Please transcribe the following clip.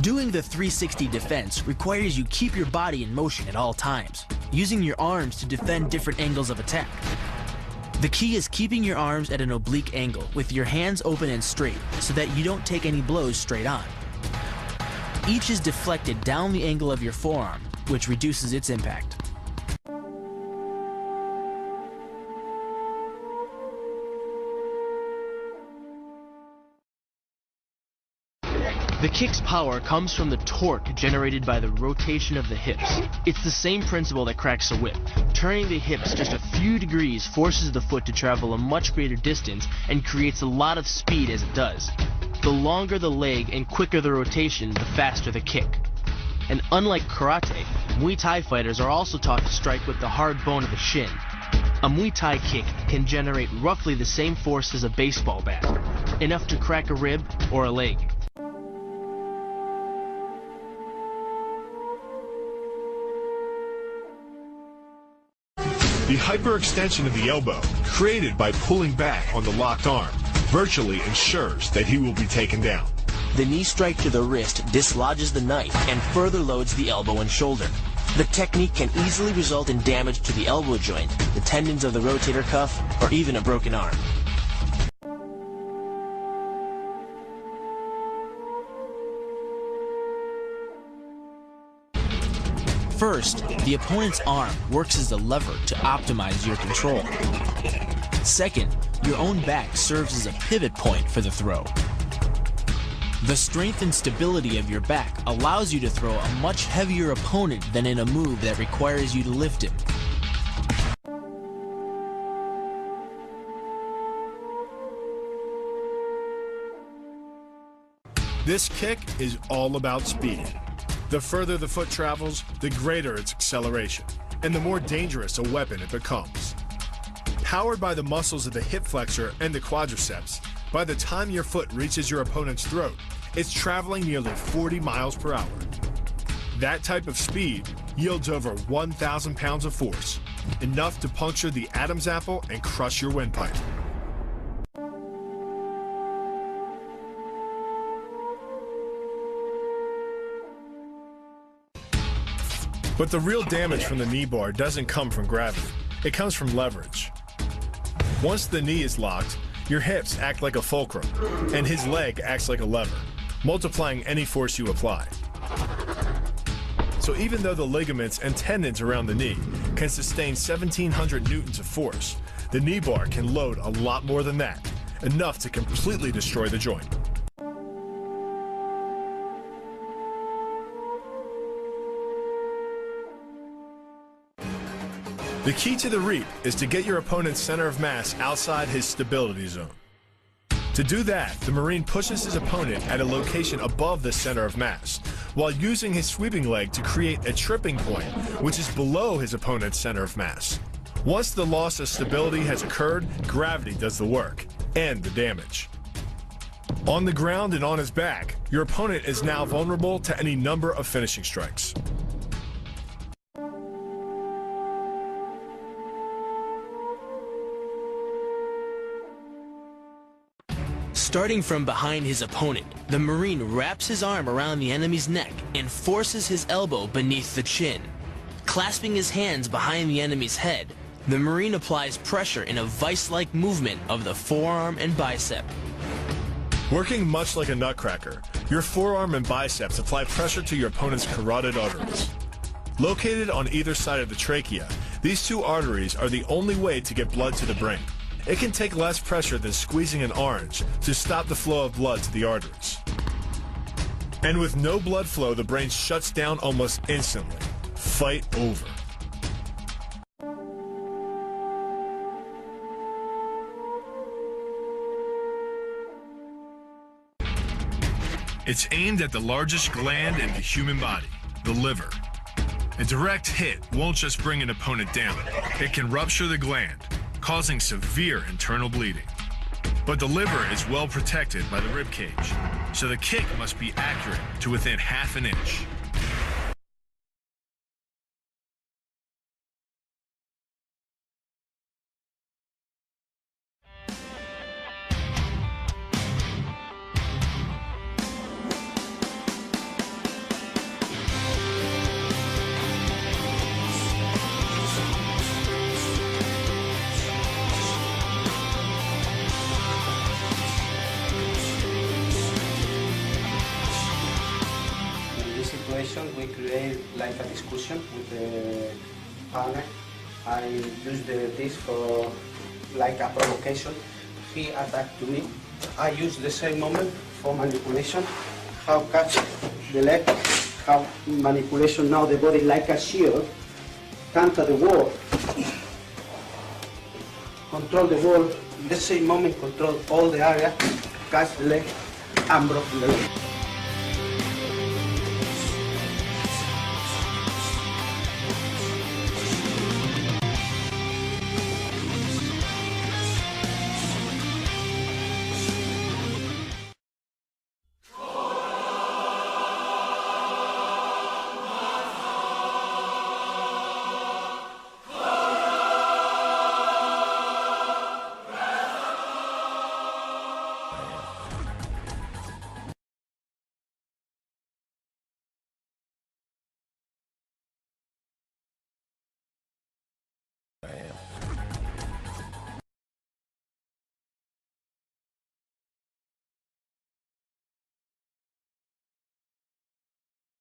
Doing the 360 defense requires you keep your body in motion at all times, using your arms to defend different angles of attack. The key is keeping your arms at an oblique angle with your hands open and straight so that you don't take any blows straight on. Each is deflected down the angle of your forearm, which reduces its impact. The kick's power comes from the torque generated by the rotation of the hips. It's the same principle that cracks a whip. Turning the hips just a few degrees forces the foot to travel a much greater distance and creates a lot of speed as it does. The longer the leg and quicker the rotation, the faster the kick. And unlike karate, Muay Thai fighters are also taught to strike with the hard bone of the shin. A Muay Thai kick can generate roughly the same force as a baseball bat, enough to crack a rib or a leg. The hyperextension of the elbow, created by pulling back on the locked arm, virtually ensures that he will be taken down. The knee strike to the wrist dislodges the knife and further loads the elbow and shoulder. The technique can easily result in damage to the elbow joint, the tendons of the rotator cuff, or even a broken arm. First, the opponent's arm works as a lever to optimize your control. Second, your own back serves as a pivot point for the throw. The strength and stability of your back allows you to throw a much heavier opponent than in a move that requires you to lift him. This kick is all about speed. The further the foot travels, the greater its acceleration, and the more dangerous a weapon it becomes. Powered by the muscles of the hip flexor and the quadriceps, by the time your foot reaches your opponent's throat, it's traveling nearly 40 miles per hour. That type of speed yields over 1,000 pounds of force, enough to puncture the Adam's apple and crush your windpipe. But the real damage from the knee bar doesn't come from gravity. It comes from leverage. Once the knee is locked, your hips act like a fulcrum, and his leg acts like a lever, multiplying any force you apply. So even though the ligaments and tendons around the knee can sustain 1,700 newtons of force, the knee bar can load a lot more than that, enough to completely destroy the joint. The key to the reap is to get your opponent's center of mass outside his stability zone. To do that, the Marine pushes his opponent at a location above the center of mass, while using his sweeping leg to create a tripping point, which is below his opponent's center of mass. Once the loss of stability has occurred, gravity does the work, and the damage. On the ground and on his back, your opponent is now vulnerable to any number of finishing strikes. Starting from behind his opponent, the Marine wraps his arm around the enemy's neck and forces his elbow beneath the chin. Clasping his hands behind the enemy's head, the Marine applies pressure in a vice-like movement of the forearm and bicep. Working much like a nutcracker, your forearm and biceps apply pressure to your opponent's carotid arteries. Located on either side of the trachea, these two arteries are the only way to get blood to the brain. It can take less pressure than squeezing an orange to stop the flow of blood to the arteries. And with no blood flow, the brain shuts down almost instantly. Fight over. It's aimed at the largest gland in the human body, the liver. A direct hit won't just bring an opponent down. It can rupture the gland, causing severe internal bleeding. But the liver is well protected by the rib cage, so the kick must be accurate to within half an inch. situation, we create like a discussion with the partner. I use this for like a provocation. He attacked to me. I use the same moment for manipulation. How catch the leg, how manipulation now the body like a shield, counter the wall, control the wall, in the same moment control all the area, catch the leg and block the leg.